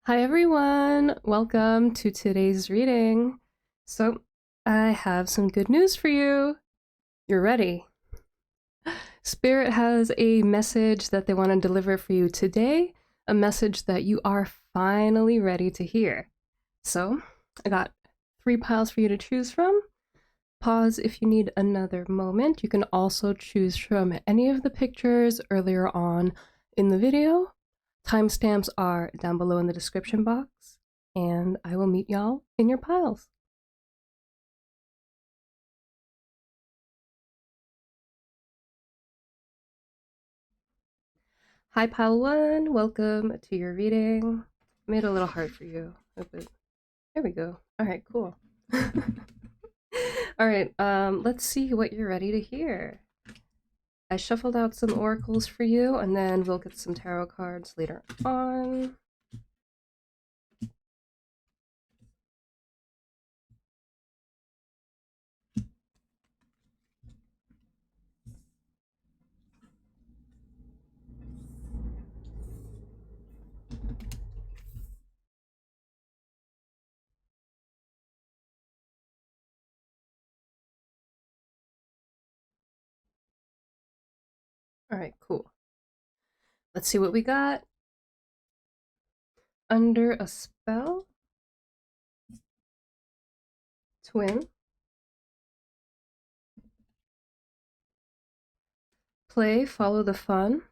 Hi everyone, welcome to today's reading. So, I have some good news for you. You're ready. Spirit has a message that they want to deliver for you today, a message that you are finally ready to hear. So, I got 3 piles for you to choose from. Pause if you need another moment. You can also choose from any of the pictures earlier on in the video. Timestamps are down below in the description box, and I will meet y'all in your piles. Hi, pile 1. Welcome to your reading. I made it a little hard for you. There we go. All right, cool. All right, let's see what you're ready to hear. I shuffled out some oracles for you, and then we'll get some tarot cards later on. All right, cool. Let's see what we got. Under a spell. Twin. Play, follow the fun.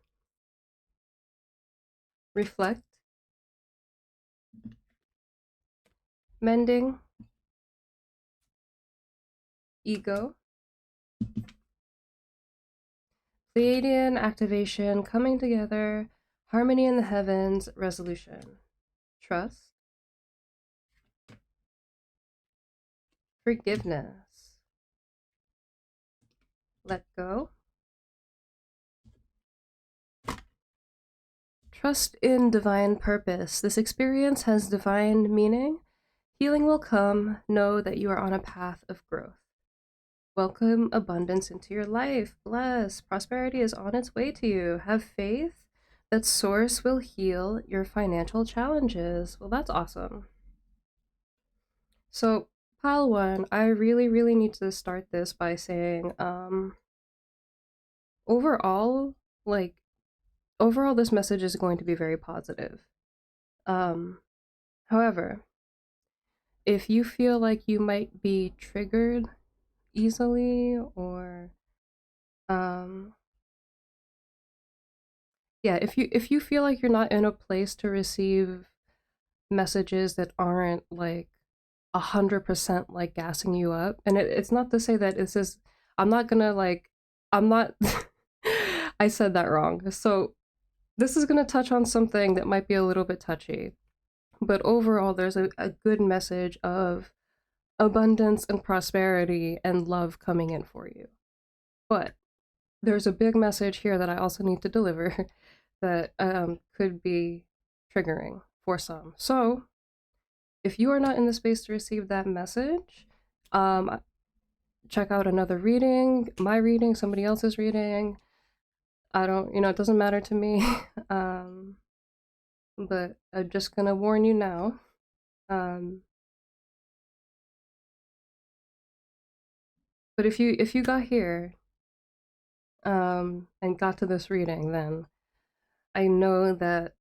Reflect. Mending. Ego. Pleiadian activation, coming together, harmony in the heavens, resolution. Trust. Forgiveness. Let go. Trust in divine purpose. This experience has divine meaning. Healing will come. Know that you are on a path of growth. Welcome abundance into your life. Bless. Prosperity is on its way to you. Have faith that Source will heal your financial challenges. Well, that's awesome. So, pile 1, I really need to start this by saying, overall, overall, this message is going to be very positive. However, if you feel like you might be triggered easily, or yeah, if you feel like you're not in a place to receive messages that aren't like 100% like gassing you up, and it's not to say that this is, I'm not gonna like, I'm not I said that wrong. So this is gonna touch on something that might be a little bit touchy, but overall there's a good message of abundance and prosperity and love coming in for you. But there's a big message here that I also need to deliver that could be triggering for some. So if you are not in the space to receive that message, check out another reading, my reading, somebody else's reading. I don't, it doesn't matter to me. But I'm just gonna warn you now. But if you got here, and got to this reading, then I know that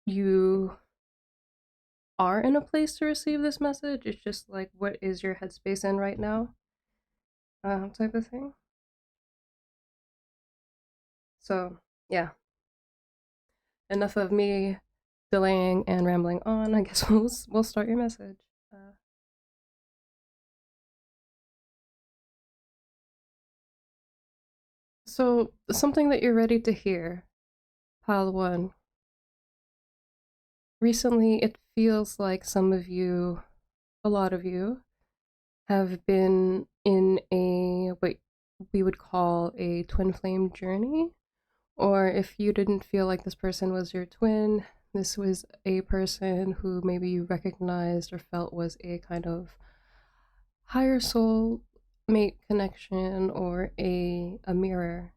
you are in a place to receive this message. It's just like, what is your headspace in right now, type of thing. So yeah, enough of me delaying and rambling on. I guess we'll start your message. So something that you're ready to hear, pile 1. Recently, it feels like some of you, a lot of you, have been in what we would call a twin flame journey. Or if you didn't feel like this person was your twin, this was a person who maybe you recognized or felt was a kind of higher soul mate connection, or a mirror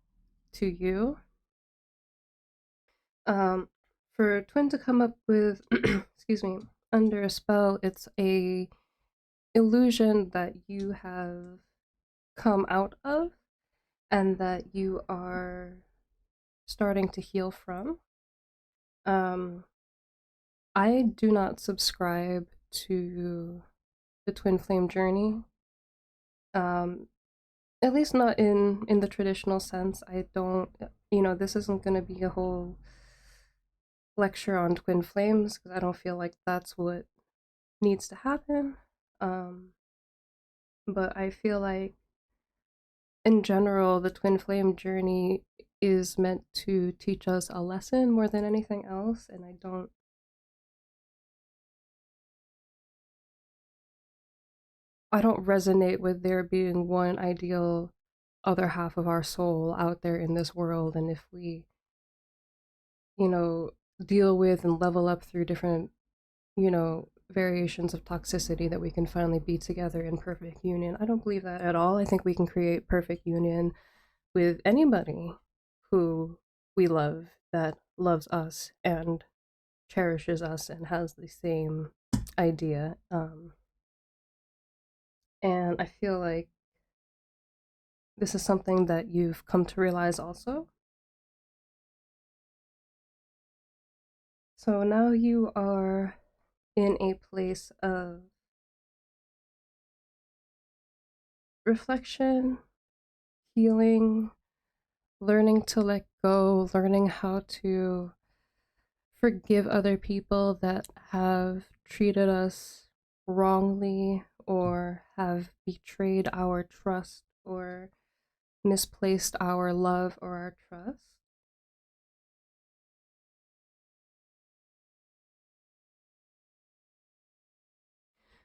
to you. For twin to come up with, excuse me, under a spell, it's a illusion that you have come out of and that you are starting to heal from. Um, I do not subscribe to the twin flame journey. Um, at least not in the traditional sense. I don't, this isn't going to be a whole lecture on twin flames because I don't feel like that's what needs to happen. Um, but I feel like in general, the twin flame journey is meant to teach us a lesson more than anything else, and I don't resonate with there being one ideal other half of our soul out there in this world, and if we, you know, deal with and level up through different, variations of toxicity that we can finally be together in perfect union. I don't believe that at all. I think we can create perfect union with anybody who we love that loves us and cherishes us and has the same idea. And I feel like this is something that you've come to realize also. So now you are in a place of reflection, healing, learning to let go, learning how to forgive other people that have treated us wrongly or have betrayed our trust or misplaced our love or our trust.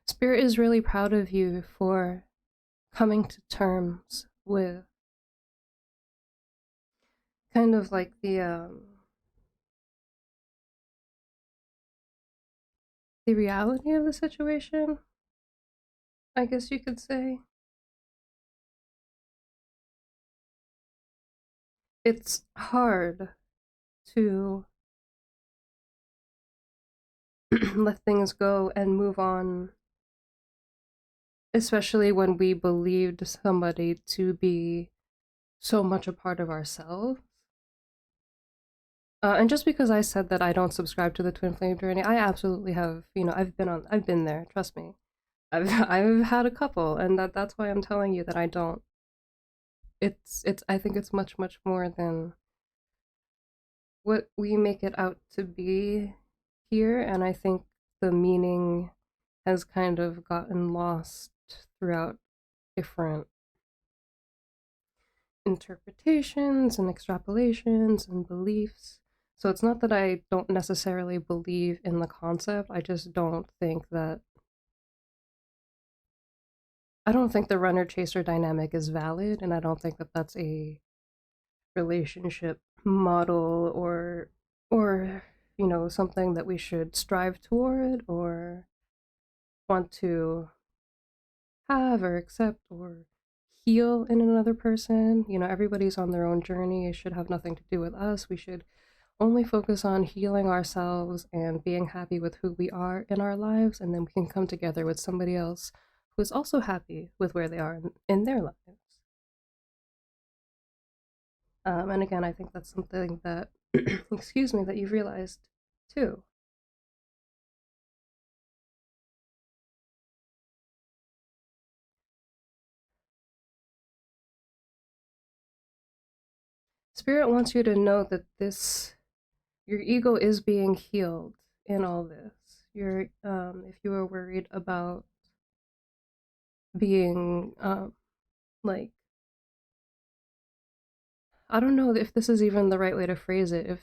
Spirit is really proud of you for coming to terms with kind of like the reality of the situation, I guess you could say. It's hard to let things go and move on, especially when we believed somebody to be so much a part of ourselves. And just because I said that I don't subscribe to the twin flame journey, I absolutely have. I've been there. Trust me, I've had a couple, and that's why I'm telling you that I don't. It's. I think it's much more than what we make it out to be here, and I think the meaning has kind of gotten lost throughout different interpretations and extrapolations and beliefs. So it's not that I don't necessarily believe in the concept, I just don't think that I don't think the runner chaser dynamic is valid, and I don't think that that's a relationship model or something that we should strive toward or want to have or accept or heal in another person. Everybody's on their own journey. It should have nothing to do with us. We should only focus on healing ourselves and being happy with who we are in our lives, and then we can come together with somebody else who is also happy with where they are in their lives. And again, I think that's something that, excuse me, that you've realized too. Spirit wants you to know that your ego is being healed in all this. If you are worried about being, like, I don't know if this is even the right way to phrase it.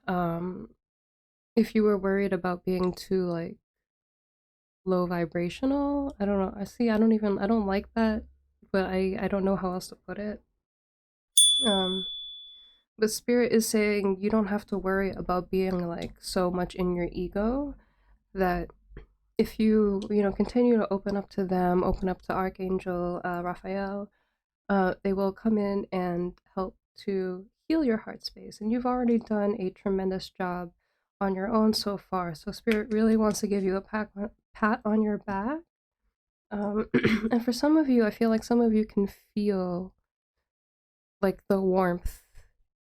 Um, if you were worried about being too like low vibrational, I don't know. I don't like that, but I don't know how else to put it. Um, but spirit is saying you don't have to worry about being like so much in your ego that if you continue to open up to them, open up to Archangel Raphael, they will come in and help to heal your heart space. And you've already done a tremendous job on your own so far. So Spirit really wants to give you a pat on your back. And for some of you, I feel like some of you can feel like the warmth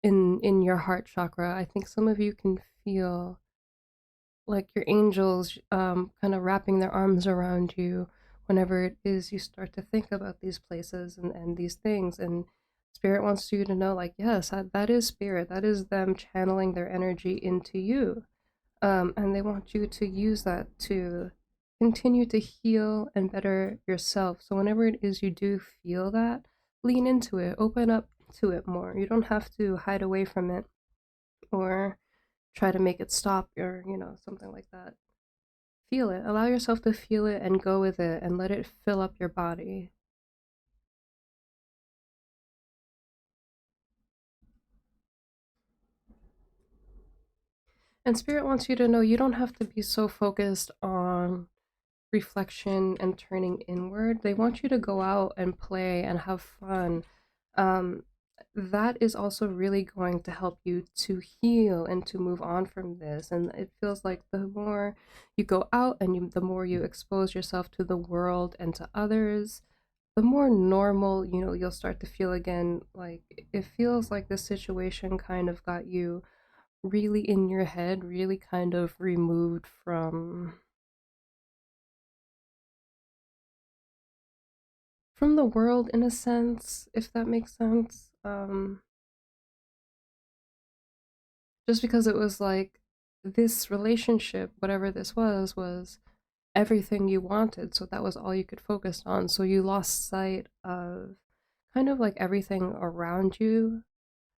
in your heart chakra. I think some of you can feel like your angels kind of wrapping their arms around you whenever it is you start to think about these places and these things. And Spirit wants you to know, like, yes, that is Spirit. That is them channeling their energy into you. And they want you to use that to continue to heal and better yourself. So whenever it is you do feel that, lean into it, open up to it more. You don't have to hide away from it or try to make it stop or, something like that. Feel it. Allow yourself to feel it and go with it and let it fill up your body. And Spirit wants you to know you don't have to be so focused on reflection and turning inward. They want you to go out and play and have fun. Um, that is also really going to help you to heal and to move on from this. And it feels like the more you go out and the more you expose yourself to the world and to others, the more normal, you'll start to feel again. Like it feels like the situation kind of got you really in your head, really kind of removed from the world in a sense, if that makes sense. Just because it was like this relationship, whatever this was everything you wanted. So that was all you could focus on. So you lost sight of kind of like everything around you.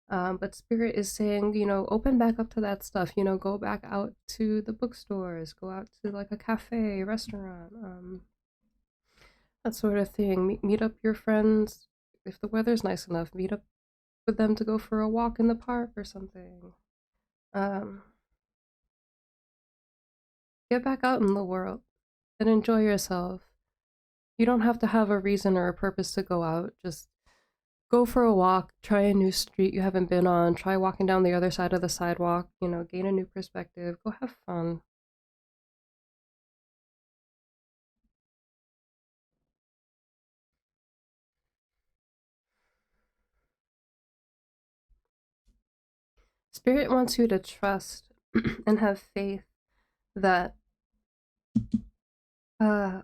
But Spirit is saying, open back up to that stuff, go back out to the bookstores, go out to like a cafe, restaurant, that sort of thing. Meet up your friends. If the weather's nice enough, meet up with them to go for a walk in the park or something. Um, get back out in the world and enjoy yourself. You don't have to have a reason or a purpose to go out. Just go for a walk, try a new street you haven't been on, try walking down the other side of the sidewalk, gain a new perspective, go have fun. Spirit wants you to trust and have faith that uh,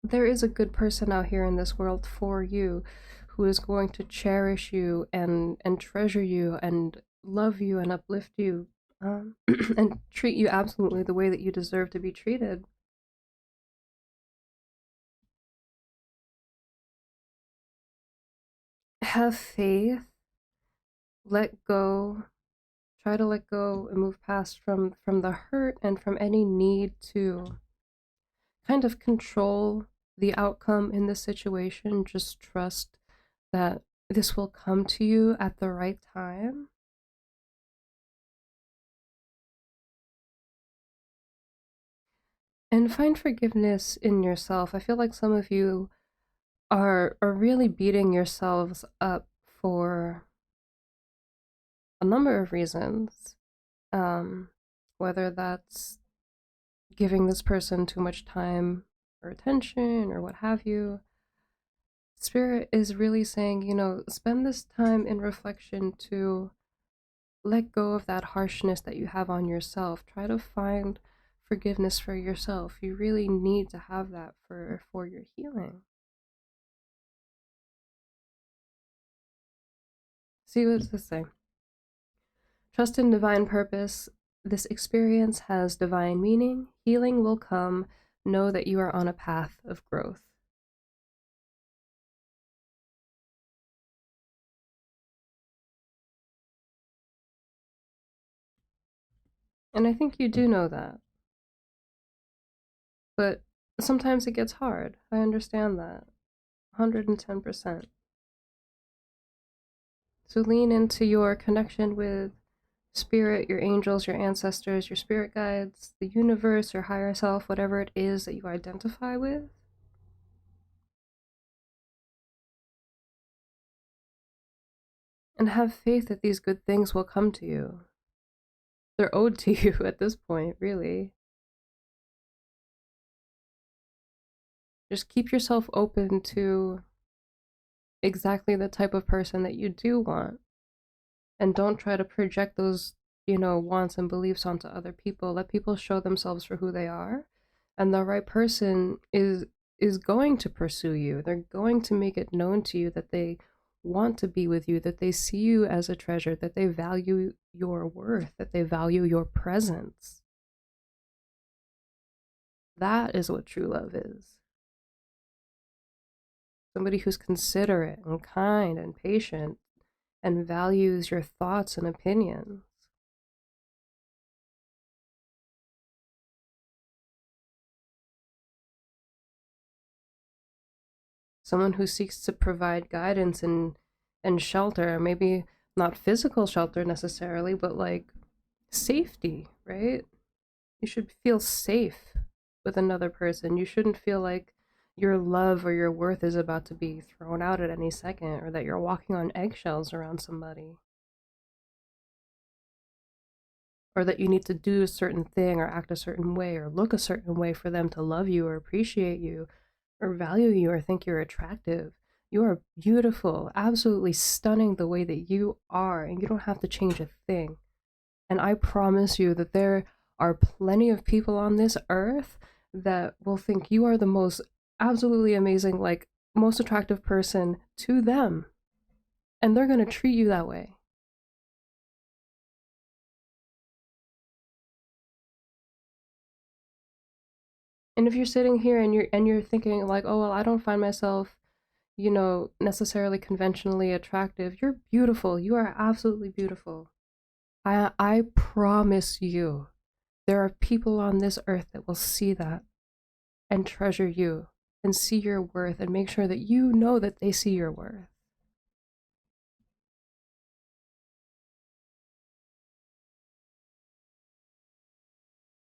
there is a good person out here in this world for you who is going to cherish you and treasure you and love you and uplift you, and treat you absolutely the way that you deserve to be treated. Have faith, let go, try to let go and move past from the hurt and from any need to kind of control the outcome in this situation. Just trust that this will come to you at the right time. And find forgiveness in yourself. I feel like some of you are really beating yourselves up for a number of reasons. Um, whether that's giving this person too much time or attention or what have you. Spirit is really saying, spend this time in reflection to let go of that harshness that you have on yourself. Try to find forgiveness for yourself. You really need to have that for your healing. See what does this say? Trust in divine purpose. This experience has divine meaning. Healing will come. Know that you are on a path of growth. And I think you do know that. But sometimes it gets hard. I understand that. 110%. So lean into your connection with spirit, your angels, your ancestors, your spirit guides, the universe, your higher self, whatever it is that you identify with. And have faith that these good things will come to you. They're owed to you at this point, really. Just keep yourself open to exactly the type of person that you do want. And don't try to project those, wants and beliefs onto other people. Let people show themselves for who they are. And the right person is going to pursue you. They're going to make it known to you that they want to be with you, that they see you as a treasure, that they value your worth, that they value your presence. That is what true love is. Somebody who's considerate and kind and patient and values your thoughts and opinions. Someone who seeks to provide guidance and shelter, maybe not physical shelter necessarily, but like safety, right? You should feel safe with another person. You shouldn't feel like your love or your worth is about to be thrown out at any second, or that you're walking on eggshells around somebody, or that you need to do a certain thing or act a certain way or look a certain way for them to love you or appreciate you or value you or think you're attractive. You are beautiful, absolutely stunning the way that you are, and you don't have to change a thing. And I promise you that there are plenty of people on this earth that will think you are the most absolutely amazing, like, most attractive person to them. And they're going to treat you that way. And if you're sitting here and you're thinking like, "Oh, well, I don't find myself, necessarily conventionally attractive." You're beautiful. You are absolutely beautiful. I promise you, there are people on this earth that will see that and treasure you and see your worth and make sure that you know that they see your worth.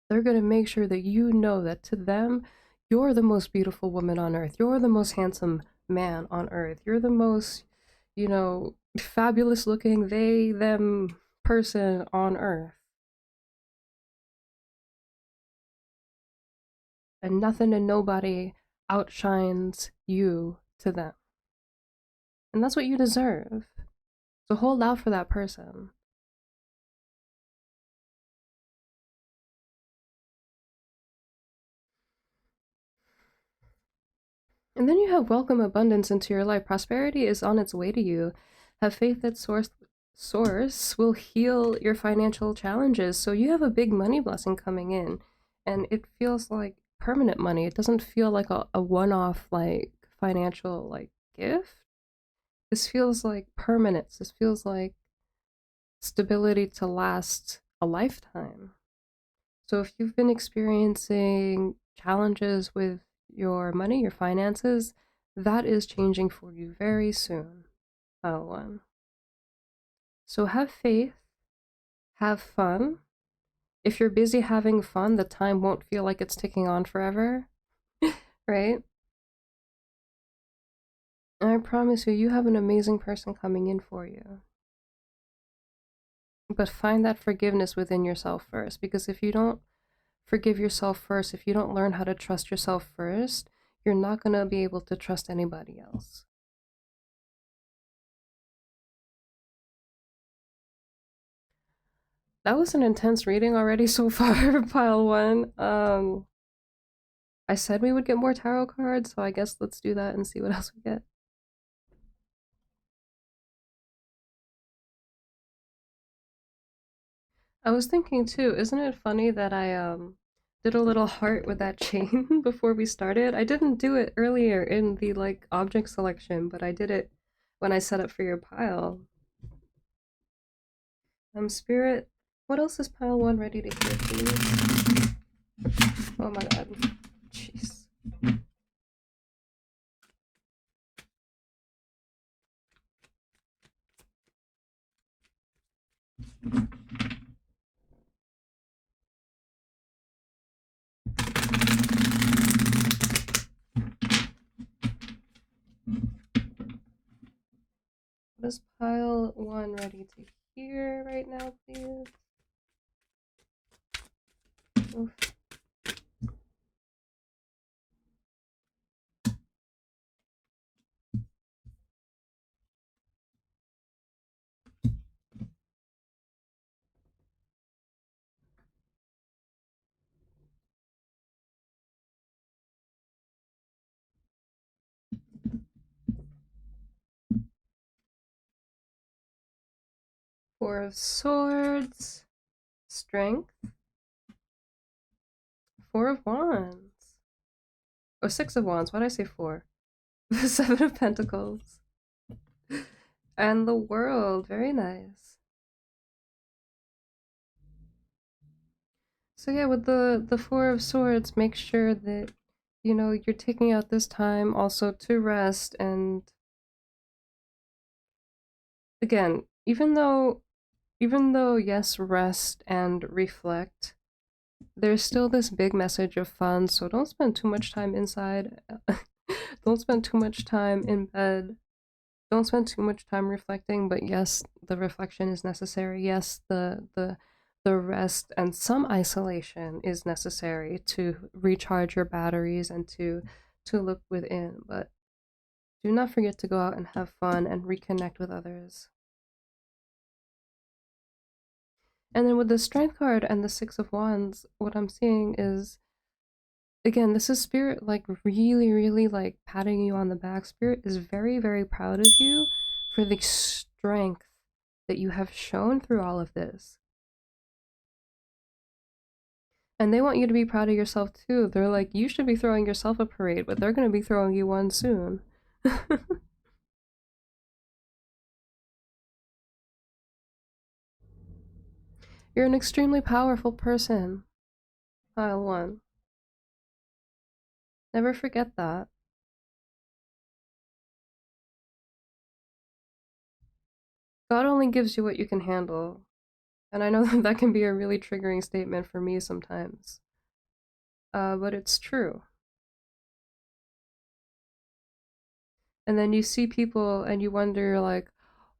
They're going to make sure that you know that to them, you're the most beautiful woman on earth. You're the most handsome man on earth. You're the most, fabulous looking they, them person on earth. And nothing and nobody outshines you to them. And that's what you deserve. So hold out for that person. And then you have welcome abundance into your life. Prosperity is on its way to you. Have faith that source will heal your financial challenges. So you have a big money blessing coming in. And it feels like permanent money. It doesn't feel like a one-off like financial like gift. This feels like permanence. This feels like stability to last a lifetime. So if you've been experiencing challenges with your money, your finances, that is changing for you very soon, pile one. So have faith, have fun. If you're busy having fun, the time won't feel like it's ticking on forever, right? And I promise you, you have an amazing person coming in for you. But find that forgiveness within yourself first, because if you don't forgive yourself first, if you don't learn how to trust yourself first, you're not going to be able to trust anybody else. That was an intense reading already so far, pile one. I said we would get more tarot cards, so I guess let's do that and see what else we get. I was thinking too, isn't it funny that I did a little heart with that chain before we started? I didn't do it earlier in the like object selection, but I did it when I set up for your pile. Spirit, what else is pile one ready to hear, please? Oh my god. Jeez. What is pile one ready to hear right now, please? Oof. Four of Swords, Strength, Four of Wands. Oh, Six of Wands. Why did I say four? Seven of Pentacles. And the World. Very nice. So yeah, with the Four of Swords, make sure that, you know, you're taking out this time also to rest. And again, even though yes, rest and reflect, there's still this big message of fun, so don't spend too much time inside. Don't spend too much time in bed. Don't spend too much time reflecting, but yes, the reflection is necessary. Yes, the rest and some isolation is necessary to recharge your batteries and to look within, but do not forget to go out and have fun and reconnect with others. And then with the Strength card and the Six of Wands, what I'm seeing is, again, this is Spirit like really, really like patting you on the back. Spirit is very, very proud of you for the strength that you have shown through all of this. And they want you to be proud of yourself too. They're like, you should be throwing yourself a parade, but they're going to be throwing you one soon. You're an extremely powerful person. Pile one. Never forget that. God only gives you what you can handle. And I know that that can be a really triggering statement for me sometimes. But it's true. And then you see people and you wonder, like,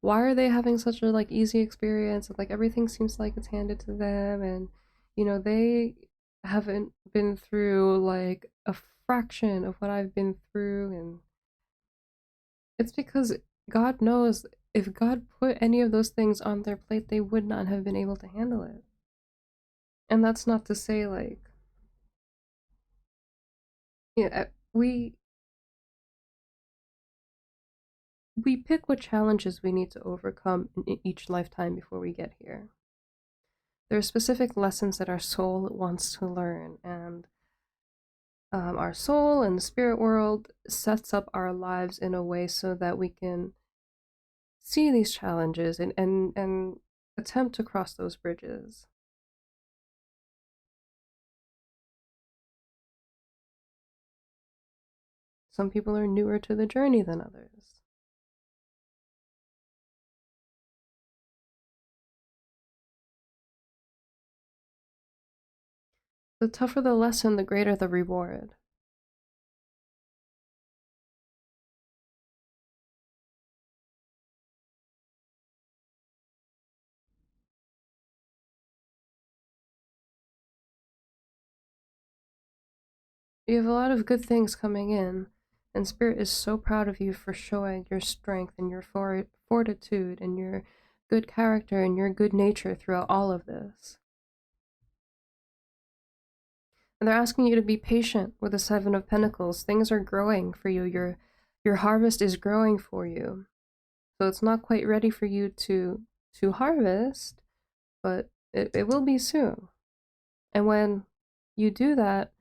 why are they having such a like easy experience? And, like, everything seems like it's handed to them, and you know they haven't been through like a fraction of what I've been through. And it's because God knows if God put any of those things on their plate, they would not have been able to handle it. And that's not to say like, yeah, we pick what challenges we need to overcome in each lifetime before we get here. There are specific lessons that our soul wants to learn, and our soul and the spirit world sets up our lives in a way so that we can see these challenges and attempt to cross those bridges. Some people are newer to the journey than others. The tougher the lesson, the greater the reward. You have a lot of good things coming in, and Spirit is so proud of you for showing your strength and your fortitude and your good character and your good nature throughout all of this. And they're asking you to be patient with the Seven of Pentacles. Things are growing for you. Your harvest is growing for you. So it's not quite ready for you to harvest, but it will be soon. And when you do that,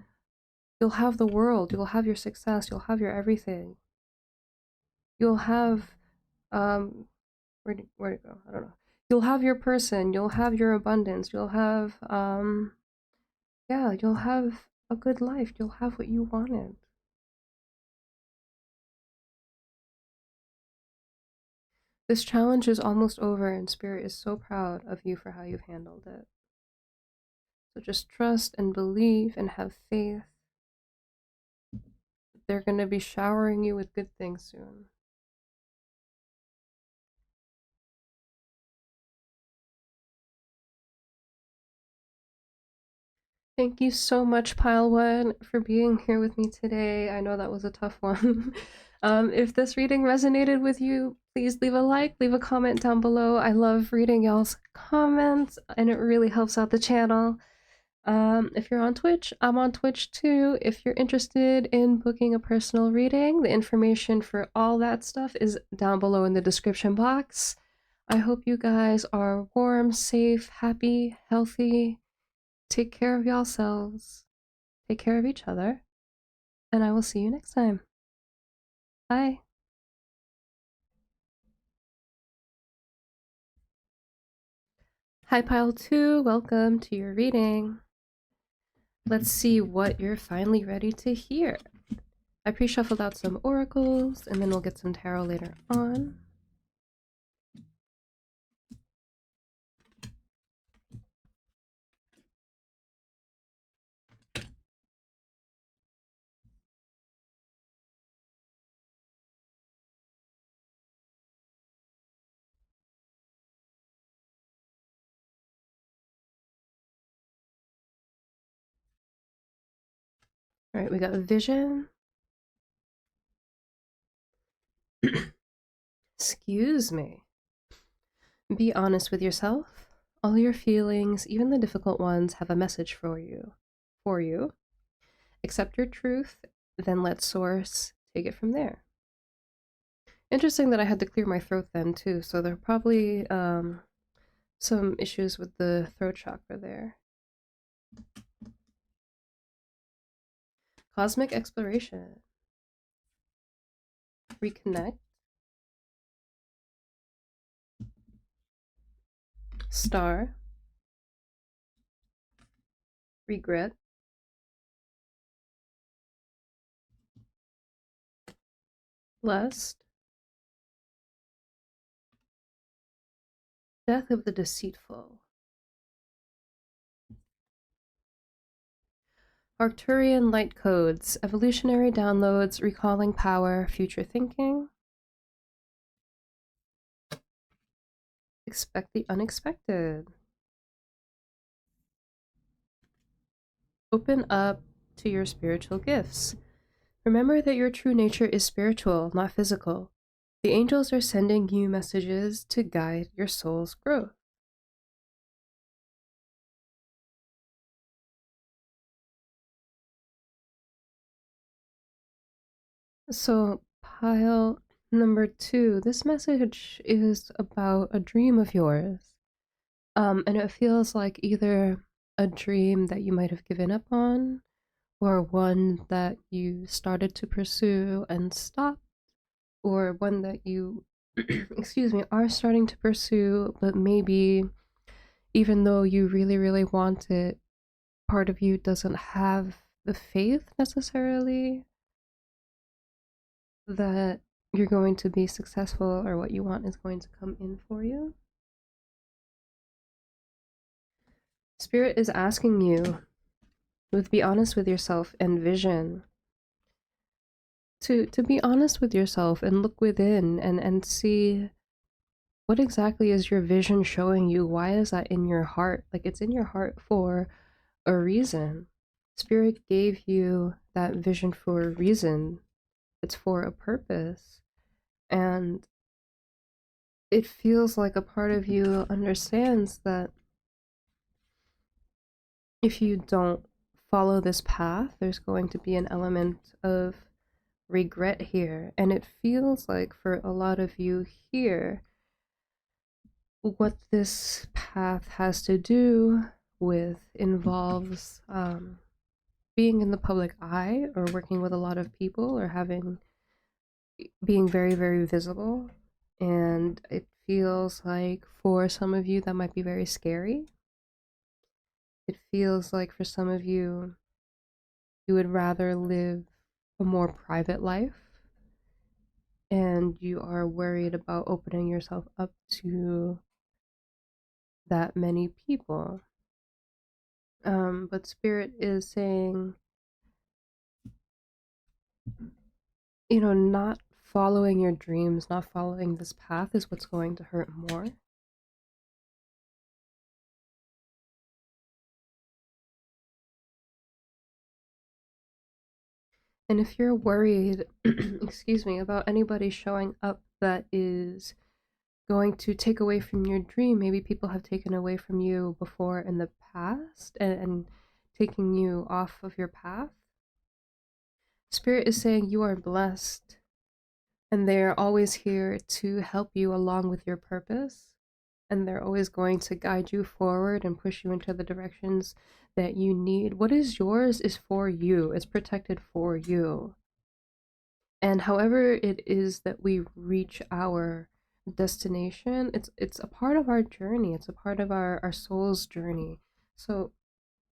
you'll have the world, you'll have your success, you'll have your everything. You'll have where'd it go? I don't know. You'll have your person, you'll have your abundance, you'll have yeah, you'll have a good life, you'll have what you wanted. This challenge is almost over, and Spirit is so proud of you for how you've handled it. So just trust and believe and have faith. They're going to be showering you with good things soon. Thank you so much, Pile One, for being here with me today. I know that was a tough one. If this reading resonated with you, please leave a like, leave a comment down below. I love reading y'all's comments, and it really helps out the channel. If you're on Twitch, I'm on Twitch too. If you're interested in booking a personal reading, the information for all that stuff is down below in the description box. I hope you guys are warm, safe, happy, healthy. Take care of yourselves. Take care of each other. And I will see you next time. Bye. Hi, Pile 2. Welcome to your reading. Let's see what you're finally ready to hear. I pre-shuffled out some oracles, and then we'll get some tarot later on. All right, we got vision. Excuse me. Be honest with yourself. All your feelings, even the difficult ones, have a message for you. Accept your truth, then let source take it from there. Interesting that I had to clear my throat then too, so there are probably some issues with the throat chakra there. Cosmic exploration. Reconnect. Star. Regret. Lust. Death of the deceitful. Arcturian light codes. Evolutionary downloads. Recalling power. Future thinking. Expect the unexpected. Open up to your spiritual gifts. Remember that your true nature is spiritual, not physical. The angels are sending you messages to guide your soul's growth. So, pile number 2, this message is about a dream of yours. And it feels like either a dream that you might have given up on, or one that you started to pursue and stopped, or one that you, excuse me, are starting to pursue, but maybe even though you really, really want it, part of you doesn't have the faith necessarily that you're going to be successful or what you want is going to come in for you. Spirit is asking you to be honest with yourself and vision. To be honest with yourself and look within and see what exactly is your vision showing you. Why is that in your heart? Like, it's in your heart for a reason. Spirit gave you that vision for a reason. It's for a purpose. And it feels like a part of you understands that if you don't follow this path, there's going to be an element of regret here. And it feels like for a lot of you here, what this path has to do with involves being in the public eye or working with a lot of people or being very, very visible. And it feels like for some of you that might be very scary. It feels like for some of you, you would rather live a more private life and you are worried about opening yourself up to that many people. But Spirit is saying, not following your dreams, not following this path is what's going to hurt more. And if you're worried, excuse me, about anybody showing up that is going to take away from your dream, maybe people have taken away from you before in the past and taking you off of your path, Spirit is saying you are blessed and they're always here to help you along with your purpose. And they're always going to guide you forward and push you into the directions that you need. What is yours is for you, it's protected for you. And however it is that we reach our destination, it's a part of our journey, it's a part of our soul's journey. So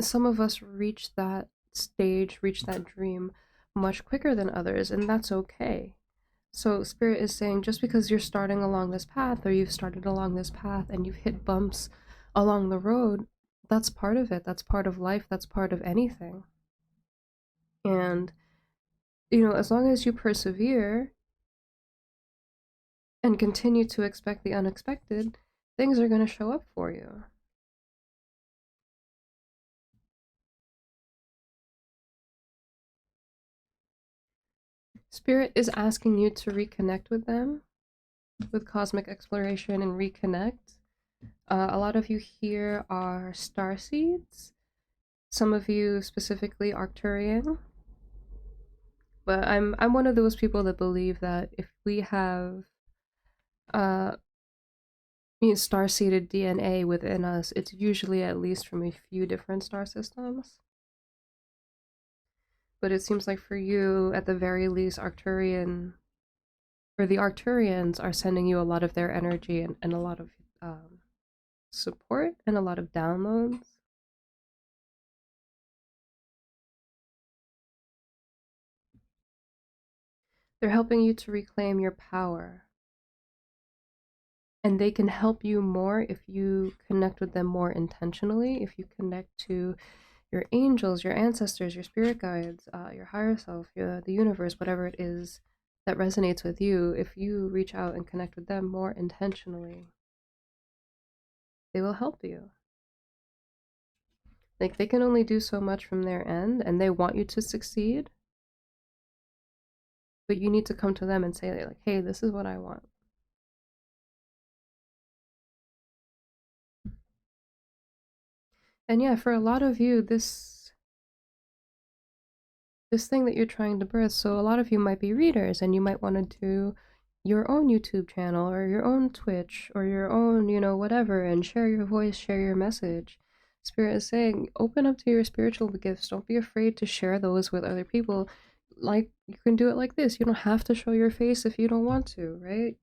some of us reach that stage, reach that dream much quicker than others, and that's okay. So Spirit is saying just because you're starting along this path, or you've started along this path and you've hit bumps along the road, that's part of it. That's part of life. That's part of anything. And, as long as you persevere and continue to expect the unexpected, things are going to show up for you. Spirit is asking you to reconnect with them, with cosmic exploration and reconnect. A lot of you here are star seeds. Some of you specifically Arcturian. But I'm one of those people that believe that if we have uh star-seeded DNA within us, it's usually at least from a few different star systems. But it seems like for you, at the very least, Arcturian or the Arcturians are sending you a lot of their energy and a lot of support and a lot of downloads. They're helping you to reclaim your power. And they can help you more if you connect with them more intentionally, if you connect to your angels, your ancestors, your spirit guides, your higher self, the universe, whatever it is that resonates with you. If you reach out and connect with them more intentionally, they will help you. Like, they can only do so much from their end, and they want you to succeed, but you need to come to them and say, like, hey, this is what I want. And yeah, for a lot of you, this thing that you're trying to birth, so a lot of you might be readers, and you might want to do your own YouTube channel or your own Twitch or your own, whatever, and share your voice, share your message. Spirit is saying, open up to your spiritual gifts. Don't be afraid to share those with other people. Like, you can do it like this. You don't have to show your face if you don't want to, right?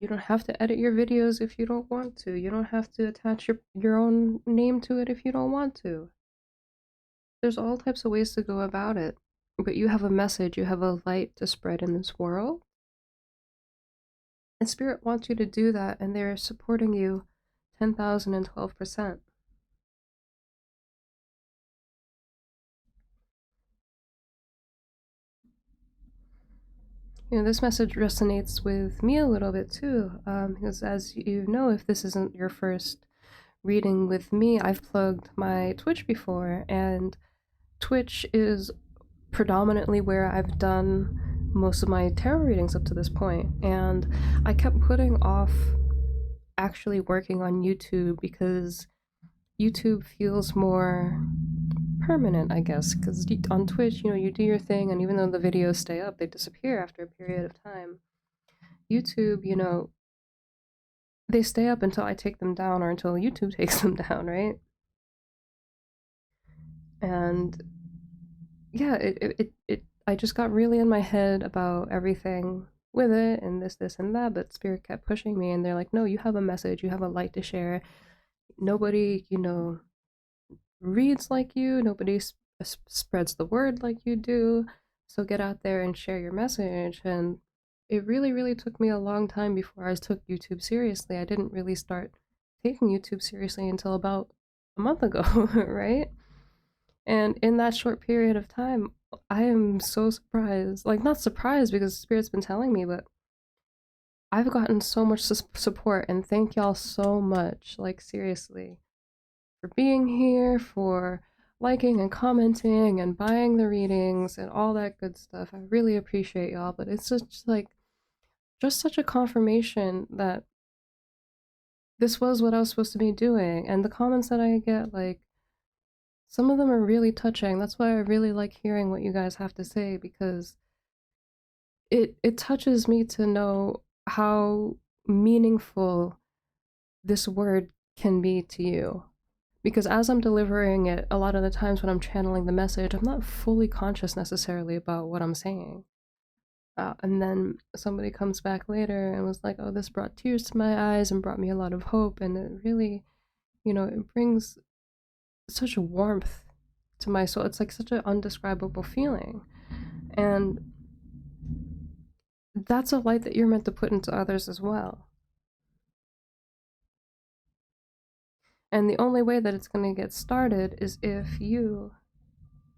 You don't have to edit your videos if you don't want to. You don't have to attach your own name to it if you don't want to. There's all types of ways to go about it. But you have a message, you have a light to spread in this world. And Spirit wants you to do that, and they're supporting you 10,012%. This message resonates with me a little bit too, because as you know, if this isn't your first reading with me, I've plugged my Twitch before, and Twitch is predominantly where I've done most of my tarot readings up to this point, and I kept putting off actually working on YouTube because YouTube feels more permanent, I guess, because on Twitch, you do your thing, and even though the videos stay up, they disappear after a period of time. YouTube, they stay up until I take them down or until YouTube takes them down, right? And yeah, I just got really in my head about everything with it and this and that, but Spirit kept pushing me, and they're like, no, you have a message, you have a light to share. Nobody, reads like you, nobody spreads the word like you do, so get out there and share your message. And it really, really took me a long time before I took YouTube seriously. I didn't really start taking YouTube seriously until about a month ago, right? And in that short period of time, I am so surprised. Like, not surprised because Spirit's been telling me, but I've gotten so much support, and thank y'all so much. Like, seriously, for being here, for liking and commenting and buying the readings and all that good stuff. I really appreciate y'all, but it's just like just such a confirmation that this was what I was supposed to be doing. And the comments that I get, like, some of them are really touching. That's why I really like hearing what you guys have to say, because it touches me to know how meaningful this word can be to you. Because as I'm delivering it, a lot of the times when I'm channeling the message, I'm not fully conscious necessarily about what I'm saying. And then somebody comes back later and was like, oh, this brought tears to my eyes and brought me a lot of hope. And it really, it brings such warmth to my soul. It's like such an undescribable feeling. And that's a light that you're meant to put into others as well. And the only way that it's going to get started is if you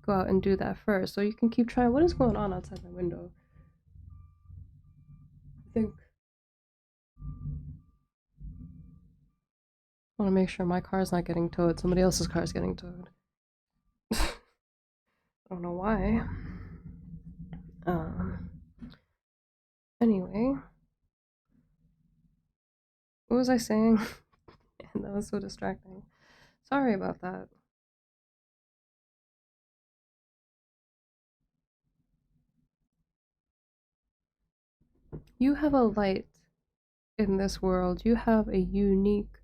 go out and do that first. So you can keep trying. What is going on outside my window? I think I want to make sure my car's not getting towed. Somebody else's car is getting towed. I don't know why. Anyway, what was I saying? And that was so distracting. Sorry about that. You have a light in this world. You have a unique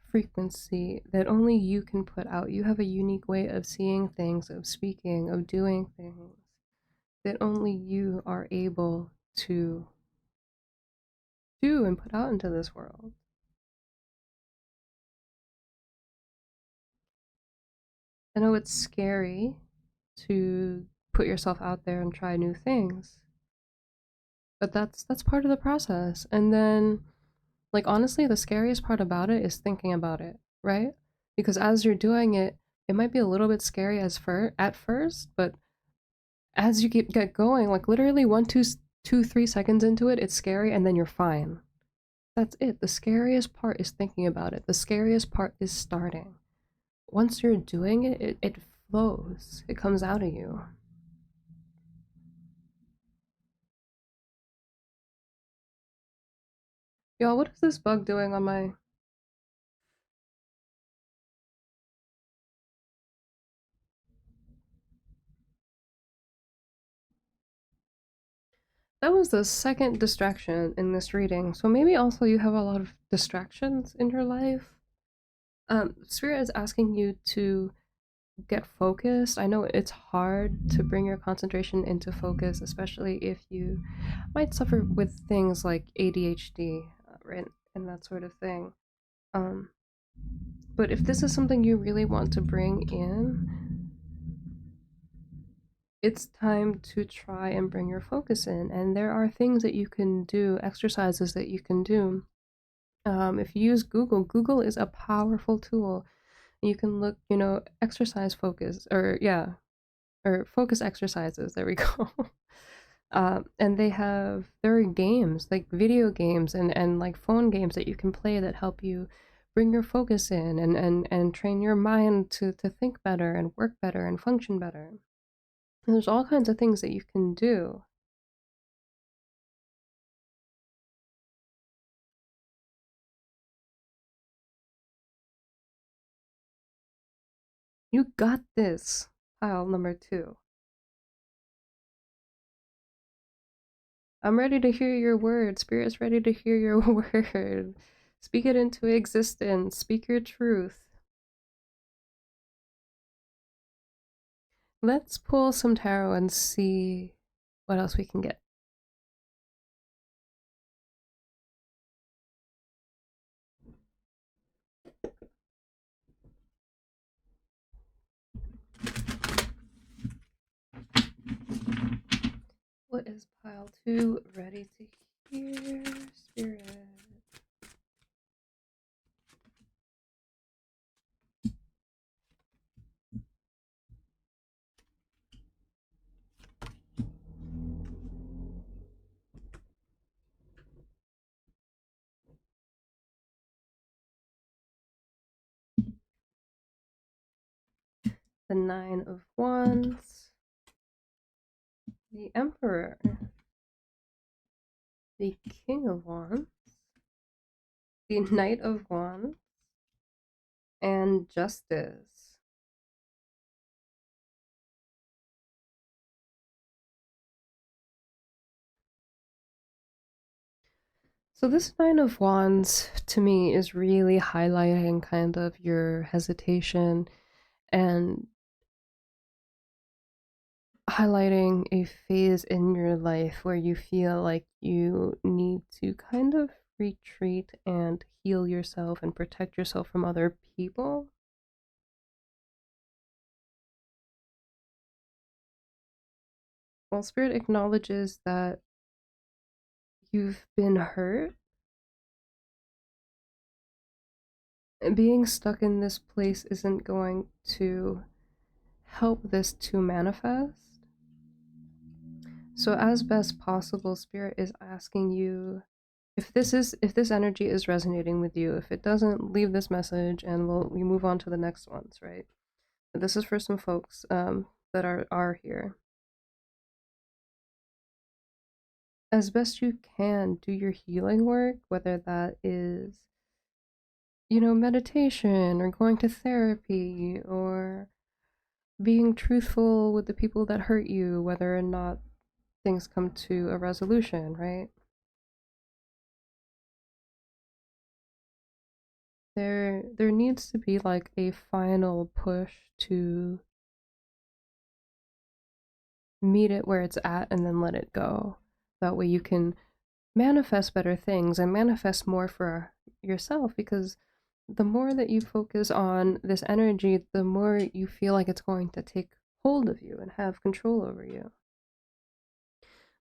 frequency that only you can put out. You have a unique way of seeing things, of speaking, of doing things that only you are able to do and put out into this world. I know it's scary to put yourself out there and try new things, but that's part of the process. And then, like, honestly, the scariest part about it is thinking about it, right? Because as you're doing it, it might be a little bit scary at first, but as you get going, like literally 3 seconds into it, it's scary, and then you're fine. That's it. The scariest part is thinking about it. The scariest part is starting. Once you're doing it, it flows. It comes out of you. Y'all, what is this bug doing on my... That was the second distraction in this reading. So maybe also you have a lot of distractions in your life. Spirit is asking you to get focused. I know it's hard to bring your concentration into focus, especially if you might suffer with things like ADHD, right, and that sort of thing. Um, but if this is something you really want to bring in, it's time to try and bring your focus in. And there are things that you can do, exercises that you can do. If you use Google, Google is a powerful tool. You can look, exercise focus, or focus exercises. There we go. And there are games, like video games and like phone games that you can play that help you bring your focus in and train your mind to think better and work better and function better. And there's all kinds of things that you can do. You got this, pile number 2. I'm ready to hear your word. Spirit's ready to hear your word. Speak it into existence. Speak your truth. Let's pull some tarot and see what else we can get. What is pile 2 ready to hear? Spirit. the Nine of Wands, the Emperor, the King of Wands, the Knight of Wands, and Justice. So this Nine of Wands to me is really highlighting kind of your hesitation and highlighting a phase in your life where you feel like you need to kind of retreat and heal yourself and protect yourself from other people. Well, Spirit acknowledges that you've been hurt. Being stuck in this place isn't going to help this to manifest. So as best possible, Spirit is asking you, if this energy is resonating with you, if it doesn't, leave this message and we move on to the next ones, right? This is for some folks that are here. As best you can, do your healing work, whether that is, meditation or going to therapy or being truthful with the people that hurt you, whether or not things come to a resolution, right? There needs to be like a final push to meet it where it's at and then let it go. That way you can manifest better things and manifest more for yourself, because the more that you focus on this energy, the more you feel like it's going to take hold of you and have control over you.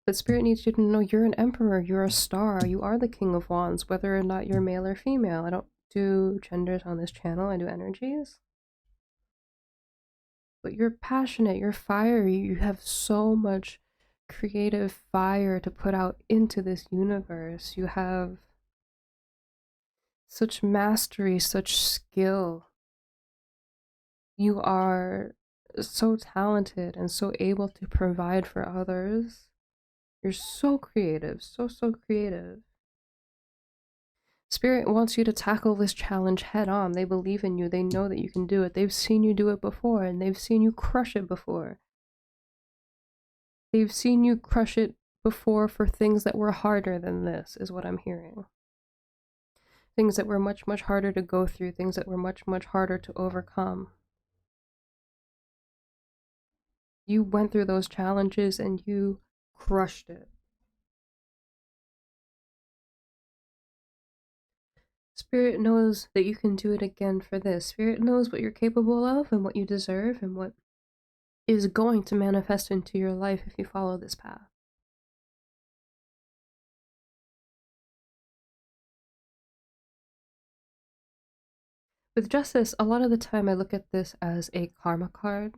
But Spirit needs you to know you're an emperor, you're a star, you are the King of Wands, whether or not you're male or female. I don't do genders on this channel, I do energies. But you're passionate, you're fiery, you have so much creative fire to put out into this universe. You have such mastery, such skill. You are so talented and so able to provide for others. You're so creative, so creative. Spirit wants you to tackle this challenge head on. They believe in you. They know that you can do it. They've seen you do it before, and they've seen you crush it before. They've seen you crush it before for things that were harder than this, is what I'm hearing. Things that were much harder to go through, things that were much harder to overcome. You went through those challenges and you crushed it. Spirit knows that you can do it again for this. Spirit knows what you're capable of and what you deserve and what is going to manifest into your life if you follow this path. With Justice, a lot of the time I look at this as a karma card.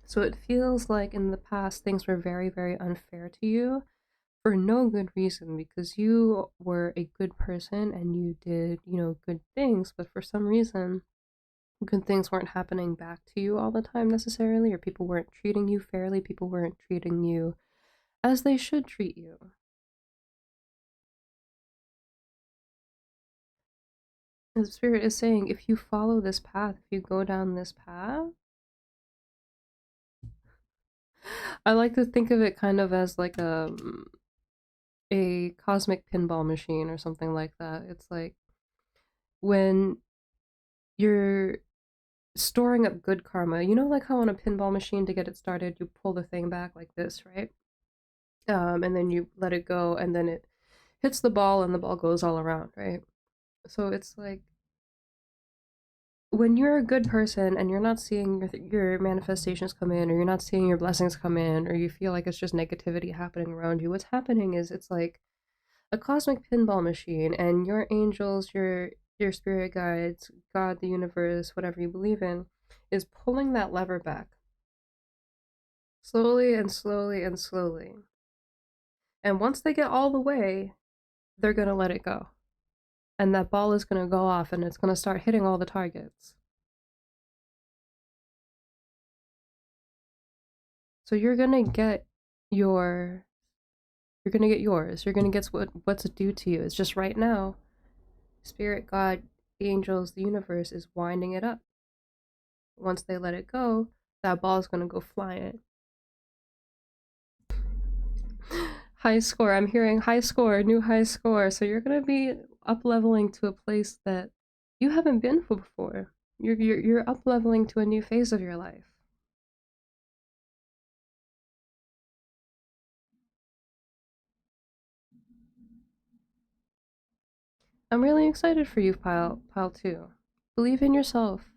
So it feels like in the past things were very unfair to you for no good reason, because you were a good person and you did, good things, but for some reason good things weren't happening back to you all the time necessarily, or people weren't treating you fairly, people weren't treating you as they should treat you. And the Spirit is saying, if you follow this path, if you go down this path, I like to think of it kind of as like a cosmic pinball machine or something like that. It's like when you're storing up good karma, like how on a pinball machine, to get it started, you pull the thing back like this, right? And then you let it go, and then it hits the ball and the ball goes all around, right? So it's like when you're a good person and you're not seeing your manifestations come in, or you're not seeing your blessings come in, or you feel like it's just negativity happening around you, what's happening is it's like a cosmic pinball machine, and your angels, your spirit guides, God, the universe, whatever you believe in, is pulling that lever back slowly and slowly and slowly. And once they get all the way, they're going to let it go. And that ball is going to go off and it's going to start hitting all the targets. So you're gonna get your you're gonna get yours. You're gonna get what's due to you. It's just right now, spirit, God, angels, the universe is winding it up. Once they let it go, that ball is gonna go flying. High score. I'm hearing high score, new high score. So you're gonna be up leveling to a place that you haven't been before. You're up leveling to a new phase of your life. I'm really excited for you, pile 2. Believe in yourself.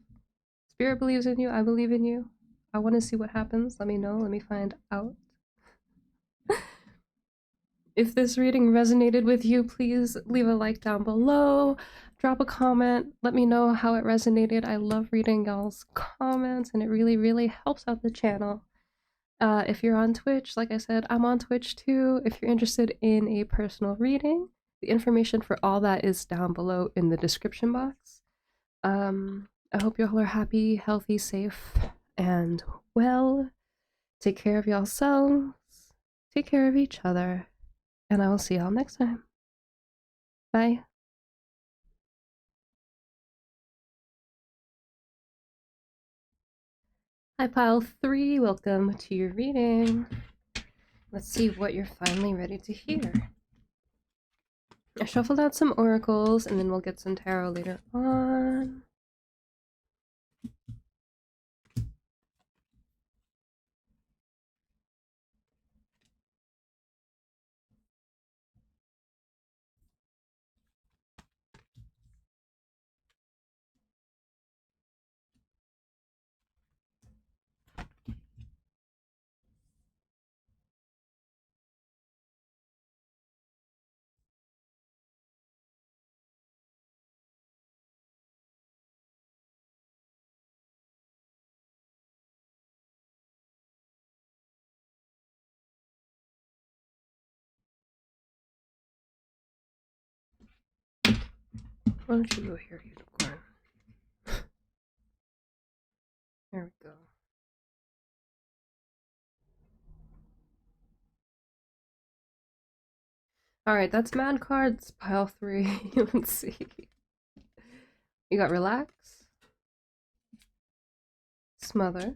Spirit believes in you. I believe in you. I want to see what happens. Let me know. Let me find out. If this reading resonated with you, please leave a like down below. Drop a comment. Let me know how it resonated. I love reading y'all's comments, and it really, really helps out the channel. If you're on Twitch, like I said, I'm on Twitch too. If you're interested in a personal reading, the information for all that is down below in the description box. I hope y'all are happy, healthy, safe, and well. Take care of yourselves. Take care of each other. And I will see y'all next time. Bye. Hi, pile 3. Welcome to your reading. Let's see what you're finally ready to hear. I shuffled out some oracles, and then we'll get some tarot later on. Why don't you go here, unicorn? There we go. Alright, that's mad cards, pile 3. Let's see. You got relax, smother,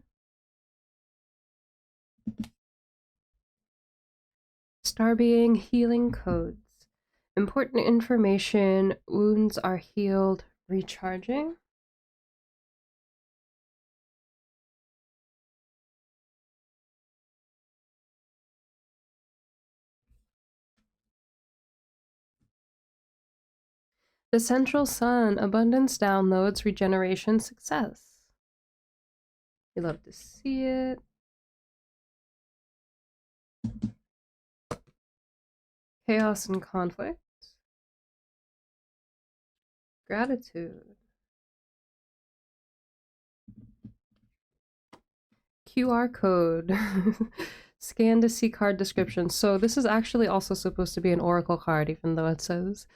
star being, healing codes. Important information, wounds are healed, recharging. The central sun, abundance downloads, regeneration, success. You love to see it. Chaos and conflict. Gratitude. QR code. Scan to see card description. So this is actually also supposed to be an oracle card, even though it says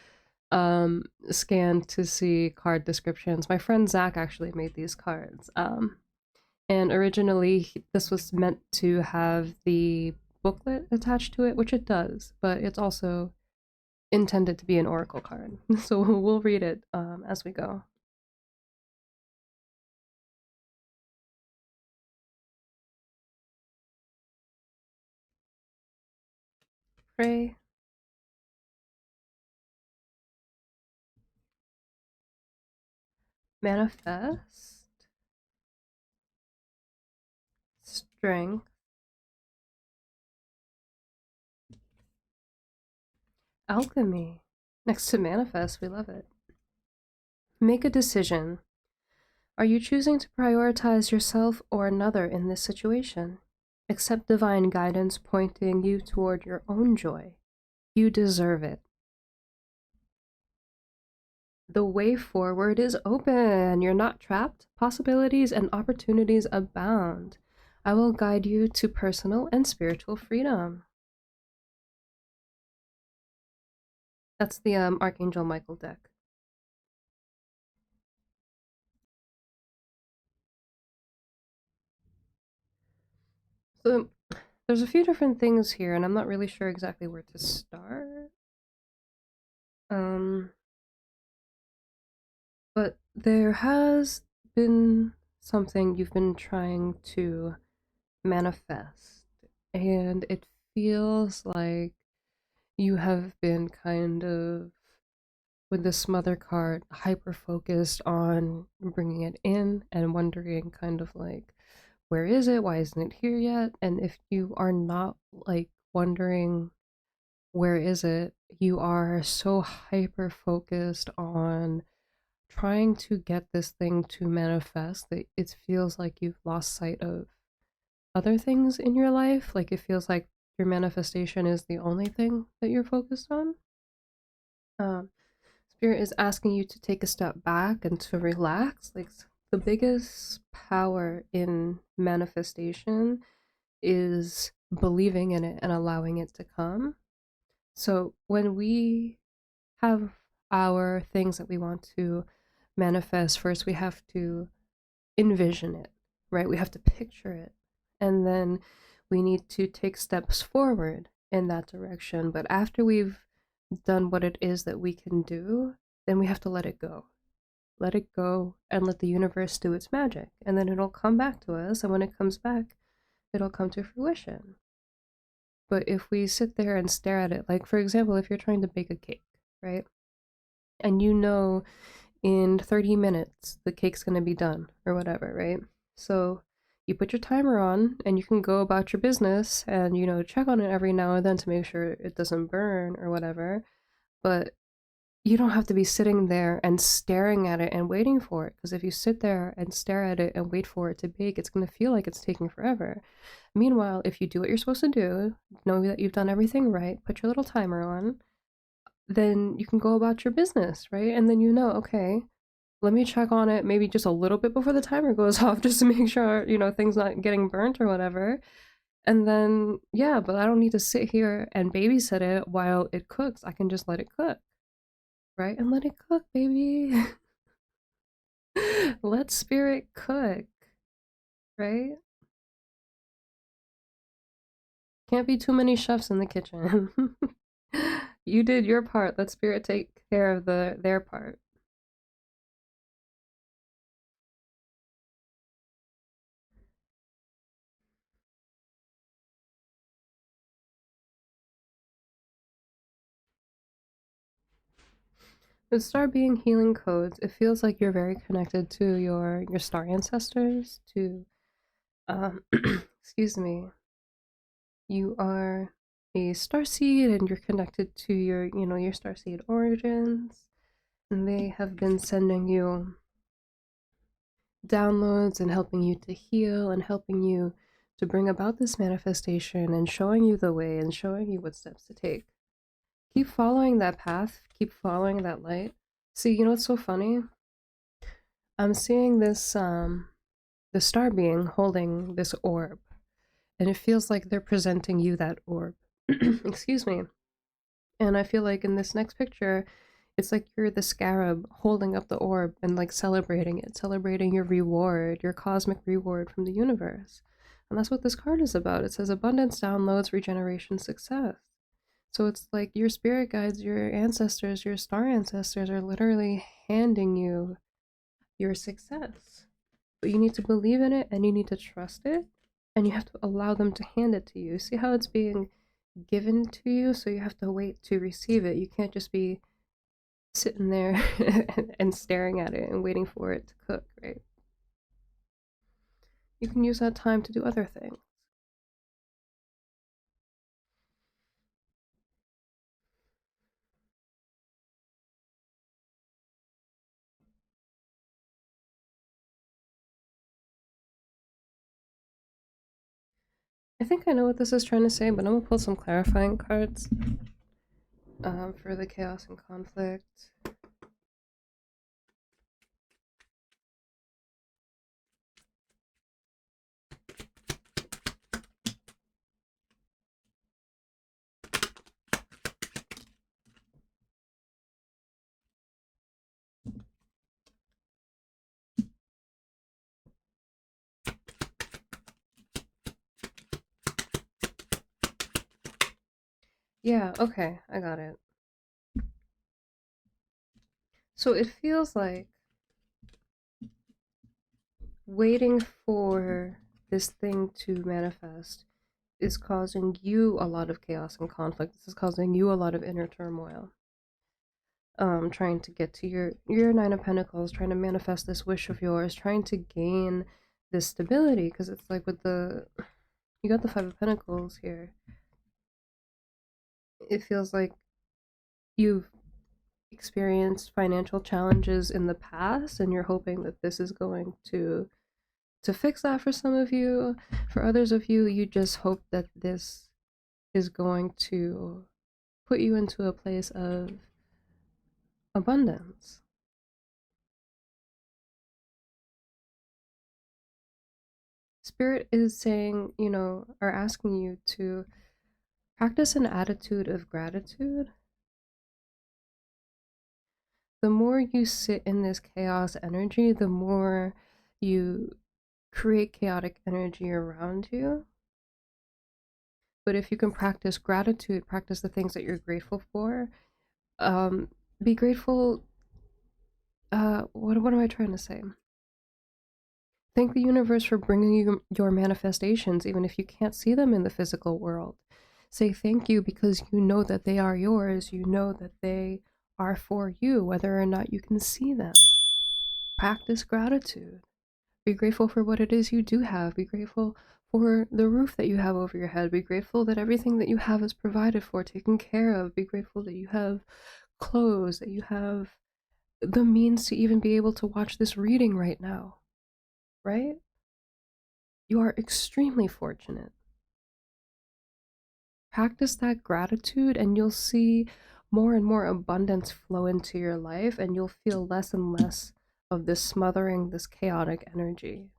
scan to see card descriptions. My friend Zach actually made these cards. And originally this was meant to have the booklet attached to it, which it does, but it's also intended to be an oracle card. So we'll read it as we go. Pray. Manifest. Strength. Alchemy. Next to manifest, we love it. Make a decision. Are you choosing to prioritize yourself or another in this situation? Accept divine guidance pointing you toward your own joy. You deserve it. The way forward is open. You're not trapped. Possibilities and opportunities abound. I will guide you to personal and spiritual freedom. That's the Archangel Michael deck. So There's a few different things here, and I'm not really sure exactly where to start. Um, but there has been something you've been trying to manifest, and it feels like you have been kind of, with this mother card, hyper focused on bringing it in and wondering kind of like, where is it? Why isn't it here yet? And if you are not like wondering where is it, you are so hyper focused on trying to get this thing to manifest that it feels like you've lost sight of other things in your life. Like it feels like your manifestation is the only thing that you're focused on. Um, Spirit is asking you to take a step back and to relax. Like the biggest power in manifestation is believing in it and allowing it to come. So when we have our things that we want to manifest, first we have to envision it, right? We have to picture it. And then we need to take steps forward in that direction. But after we've done what it is that we can do, then we have to let it go. Let it go and let the universe do its magic. And then it'll come back to us. And when it comes back, it'll come to fruition. But if we sit there and stare at it, like for example, if you're trying to bake a cake, right? And you know in 30 minutes the cake's going to be done or whatever, right? So you put your timer on and you can go about your business and, you know, check on it every now and then to make sure it doesn't burn or whatever. But you don't have to be sitting there and staring at it and waiting for it. Because if you sit there and stare at it and wait for it to bake, it's going to feel like it's taking forever. Meanwhile, if you do what you're supposed to do, know that you've done everything right, put your little timer on, then you can go about your business, right? And then you know, okay, let me check on it maybe just a little bit before the timer goes off just to make sure, you know, things not getting burnt or whatever. And then, yeah, but I don't need to sit here and babysit it while it cooks. I can just let it cook, right? And let it cook, baby. Let spirit cook, right? Can't be too many chefs in the kitchen. You did your part. Let spirit take care of their part. With star being healing codes, it feels like you're very connected to your star ancestors. To excuse me, you are a star seed, and you're connected to your, you know, your star seed origins, and they have been sending you downloads and helping you to heal and helping you to bring about this manifestation and showing you the way and showing you what steps to take. Keep following that path, keep following that light. See, you know what's so funny? I'm seeing this the star being holding this orb, and it feels like they're presenting you that orb. Excuse me. And I feel like in this next picture, it's like you're the scarab holding up the orb and like celebrating it, celebrating your reward, your cosmic reward from the universe. And that's what this card is about. It says abundance, downloads, regeneration, success. So it's like your spirit guides, your ancestors, your star ancestors are literally handing you your success. But you need to believe in it and you need to trust it and you have to allow them to hand it to you. See how it's being given to you? So you have to wait to receive it. You can't just be sitting there and staring at it and waiting for it to cook, right? You can use that time to do other things. I think I know what this is trying to say, but I'm gonna pull some clarifying cards for the chaos and conflict. Yeah, okay, I got it. So it feels like waiting for this thing to manifest is causing you a lot of chaos and conflict. This is causing you a lot of inner turmoil. Trying to get to your Nine of Pentacles, trying to manifest this wish of yours, trying to gain this stability, because it's like with the you got the Five of Pentacles here. It feels like you've experienced financial challenges in the past, and you're hoping that this is going to fix that for some of you. For others of you, you just hope that this is going to put you into a place of abundance. Spirit is saying, or asking you to practice an attitude of gratitude. The more you sit in this chaos energy, the more you create chaotic energy around you. But if you can practice gratitude, practice the things that you're grateful for, um, be grateful. What am I trying to say? Thank the universe for bringing you your manifestations, even if you can't see them in the physical world. Say thank you because you know that they are yours. You know that they are for you, whether or not you can see them. Practice gratitude. Be grateful for what it is you do have. Be grateful for the roof that you have over your head. Be grateful that everything that you have is provided for, taken care of. Be grateful that you have clothes, that you have the means to even be able to watch this reading right now, right? You are extremely fortunate. Practice that gratitude, and you'll see more and more abundance flow into your life, and you'll feel less and less of this smothering, this chaotic energy.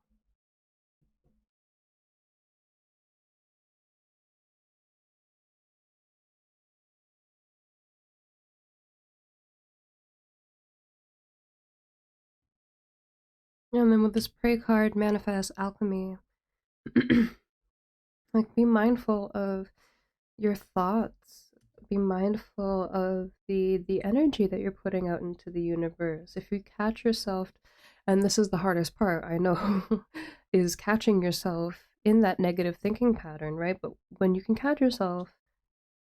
And then with this pray card, manifest alchemy, like be mindful of your thoughts, be mindful of the energy that you're putting out into the universe. If you catch yourself, and this is the hardest part, I know, is catching yourself in that negative thinking pattern, right? But when you can catch yourself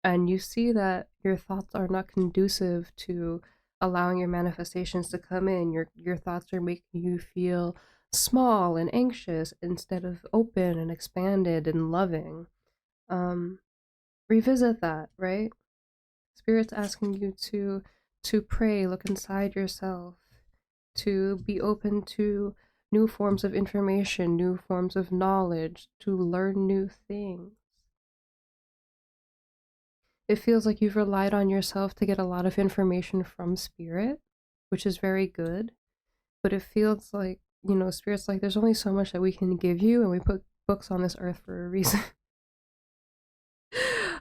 and you see that your thoughts are not conducive to allowing your manifestations to come in, your thoughts are making you feel small and anxious instead of open and expanded and loving. um Revisit that, right? Spirit's asking you to pray, look inside yourself, to be open to new forms of information, new forms of knowledge, to learn new things. It feels like you've relied on yourself to get a lot of information from Spirit, which is very good. But it feels like, Spirit's like, there's only so much that we can give you, and we put books on this earth for a reason.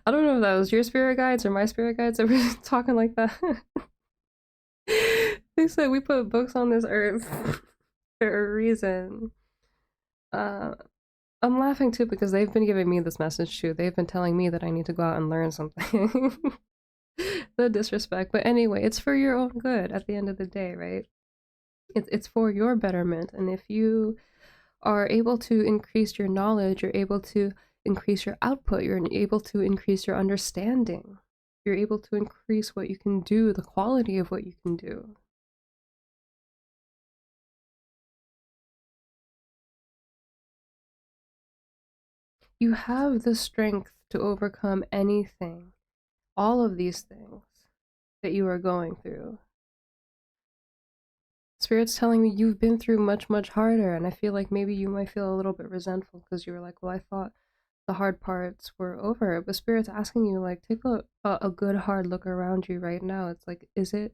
I don't know if that was your spirit guides or my spirit guides that were talking like that. They said we put books on this earth for a reason. Uh, I'm laughing too because they've been giving me this message too. They've been telling me that I need to go out and learn something. The disrespect. But anyway, it's for your own good at the end of the day, right? It's for your betterment. And if you are able to increase your knowledge, you're able to increase your output, you're able to increase your understanding, you're able to increase what you can do, the quality of what you can do. You have the strength to overcome anything, all of these things that you are going through. Spirit's telling me you've been through much, much harder, and I feel like maybe you might feel a little bit resentful because you were like, well, I thought the hard parts were over. But Spirit's asking you, like, take a good hard look around you right now. It's like, is it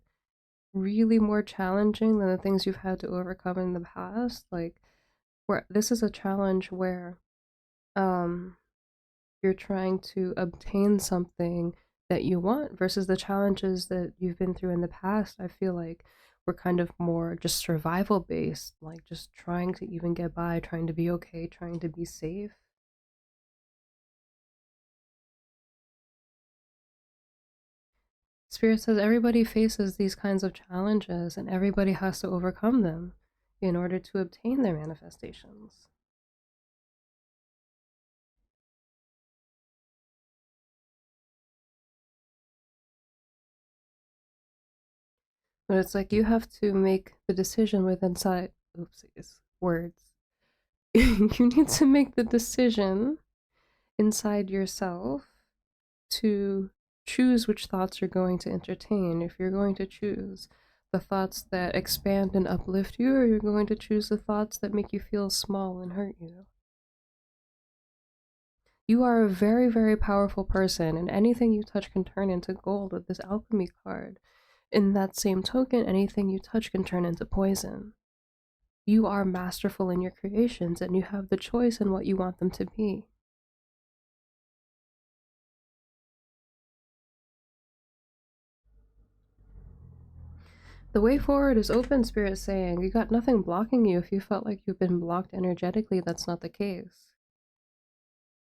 really more challenging than the things you've had to overcome in the past? Like, where this is a challenge where um you're trying to obtain something that you want versus the challenges that you've been through in the past. I feel like we're kind of more just survival based, like just trying to even get by, trying to be okay, trying to be safe. Spirit says everybody faces these kinds of challenges and everybody has to overcome them in order to obtain their manifestations. But it's like you have to make the decision with inside, oopsies, words. You need to make the decision inside yourself to choose which thoughts you're going to entertain. If you're going to choose the thoughts that expand and uplift you, or you're going to choose the thoughts that make you feel small and hurt you. You are a very, very powerful person, and anything you touch can turn into gold with this alchemy card. In that same token, anything you touch can turn into poison. You are masterful in your creations, and you have the choice in what you want them to be. The way forward is open, Spirit saying. You got nothing blocking you. If you felt like you've been blocked energetically, that's not the case.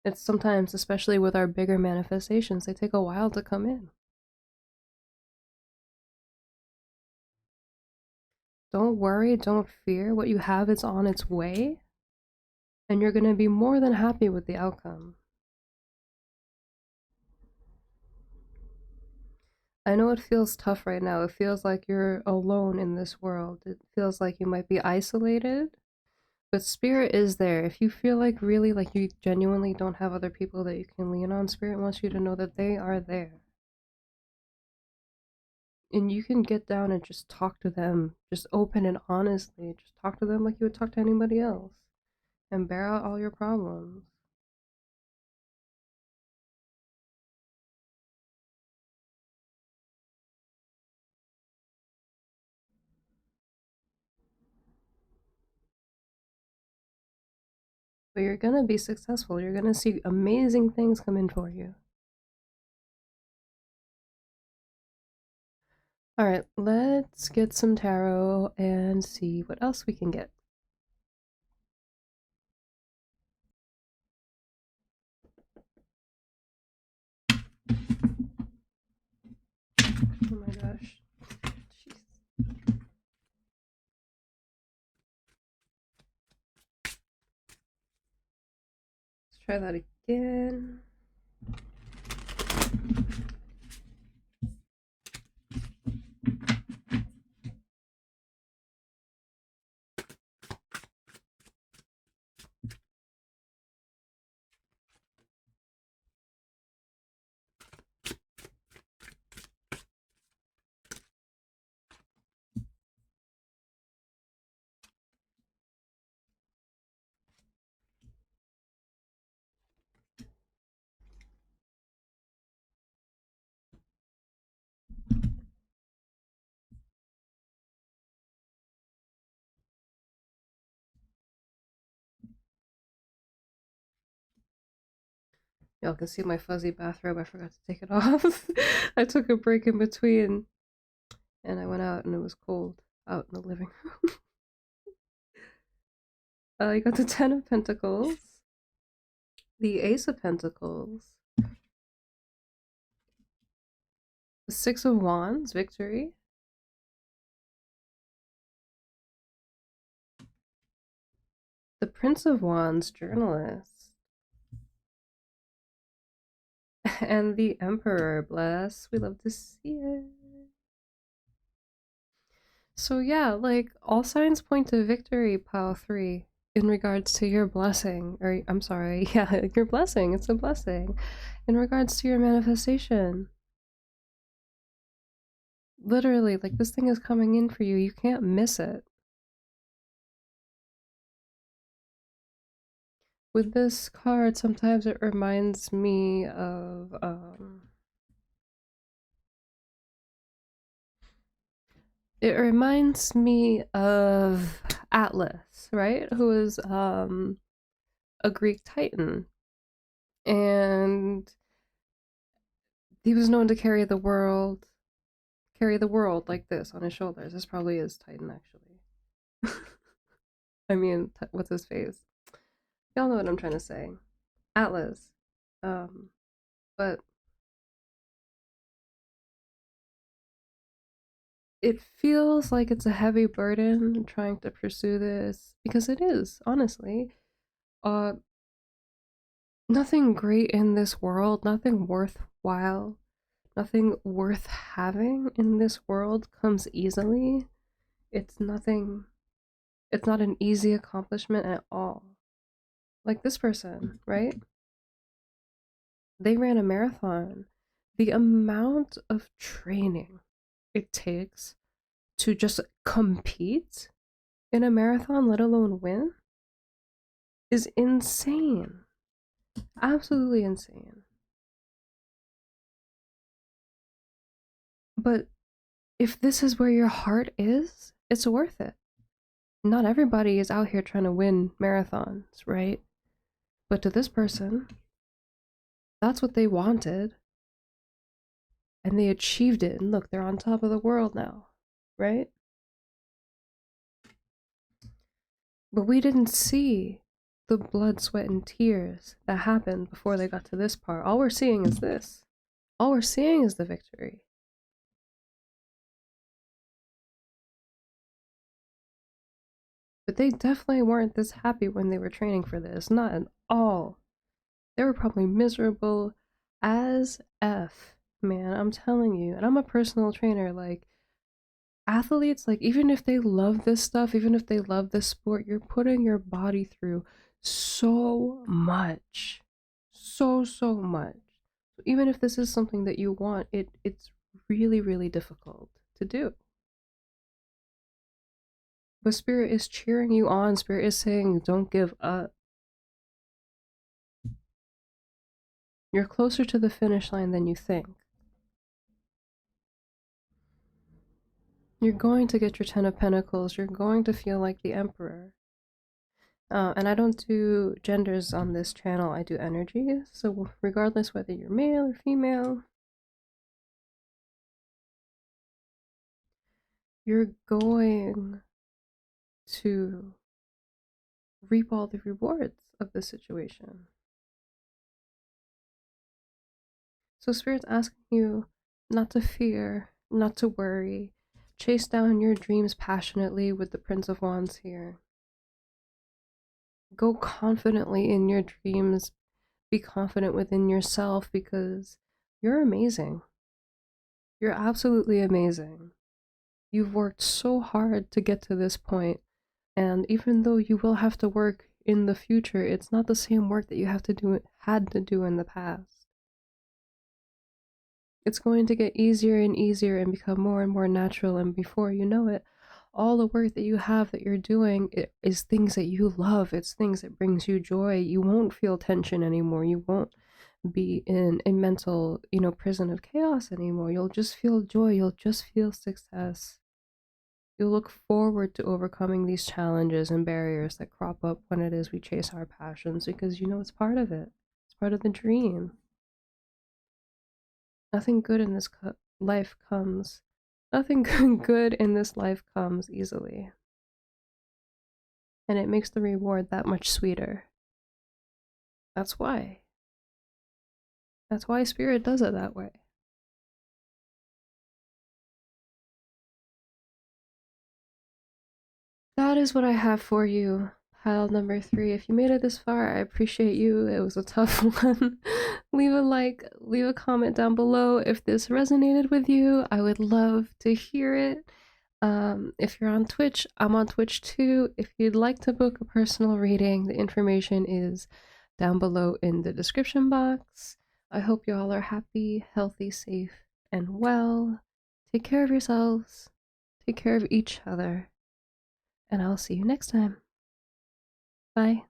It's sometimes, especially with our bigger manifestations, they take a while to come in. Don't worry, don't fear. What you have is on its way, and you're going to be more than happy with the outcome. I know it feels tough right now. It feels like you're alone in this world. It feels like you might be isolated, but Spirit is there. If you feel like really like you genuinely don't have other people that you can lean on, Spirit wants you to know that they are there. And you can get down and just talk to them, just open and honestly, just talk to them like you would talk to anybody else and bear out all your problems. But you're gonna be successful. You're gonna see amazing things come in for you. All right, let's get some tarot and see what else we can get. Oh my gosh. Jeez. Let's try that again. Y'all can see my fuzzy bathrobe. I forgot to take it off. I took a break in between and I went out and it was cold out in the living room. You got the Ten of Pentacles, the Ace of Pentacles, the Six of Wands, victory, the Prince of Wands, journalist, and the Emperor, bless. We love to see it. So yeah, like all signs point to victory, pile 3, in regards to your blessing, or I'm sorry, yeah, your blessing, it's a blessing, in regards to your manifestation. Literally, like this thing is coming in for you, you can't miss it. With this card, sometimes it reminds me of, it reminds me of Atlas, right? Who is, a Greek titan. And he was known to carry the world like this on his shoulders. This probably is Titan, actually. I mean, what's his face? Y'all know what I'm trying to say. Atlas. But it feels like it's a heavy burden trying to pursue this, because it is, honestly. Uh, Nothing great in this world, nothing worthwhile, nothing worth having in this world comes easily. It's nothing, it's not an easy accomplishment at all. Like this person, right? They ran a marathon. The amount of training it takes to just compete in a marathon, let alone win, is insane. Absolutely insane. But if this is where your heart is, it's worth it. Not everybody is out here trying to win marathons, right? But to this person, that's what they wanted, and they achieved it. And look, they're on top of the world now, right? But we didn't see the blood, sweat, and tears that happened before they got to this part. All we're seeing is this. All we're seeing is the victory. But they definitely weren't this happy when they were training for this. Not at all. They were probably miserable as F, man. I'm telling you. And I'm a personal trainer. Like, athletes, like, even if they love this stuff, even if they love this sport, you're putting your body through so much. So much. Even if this is something that you want, it's really, really difficult to do. But Spirit is cheering you on. Spirit is saying, don't give up. You're closer to the finish line than you think. You're going to get your Ten of Pentacles. You're going to feel like the Emperor. And I don't do genders on this channel, I do energies. So regardless whether you're male or female, you're going to reap all the rewards of the situation. So Spirit's asking you not to fear, not to worry. Chase down your dreams passionately with the Prince of Wands here. Go confidently in your dreams. Be confident within yourself because you're amazing. You're absolutely amazing. You've worked so hard to get to this point, and even though you will have to work in the future, it's not the same work that you had to do in the past. It's going to get easier and easier and become more and more natural, and before you know it, all the work that you have that you're doing is things that you love. It's things that brings you joy. You won't feel tension anymore. You won't be in a mental, prison of chaos anymore. You'll just feel joy. You'll just feel success. You'll look forward to overcoming these challenges and barriers that crop up when it is we chase our passions, because it's part of it. It's part of the dream. Nothing good in this life comes. Nothing good in this life comes easily. And it makes the reward that much sweeter. That's why. That's why Spirit does it that way. That is what I have for you, pile number 3. If you made it this far, I appreciate you. It was a tough one. Leave a like, leave a comment down below if this resonated with you. I would love to hear it. If you're on Twitch, I'm on Twitch too. If you'd like to book a personal reading, the information is down below in the description box. I hope you all are happy, healthy, safe, and well. Take care of yourselves. Take care of each other. And I'll see you next time. Bye.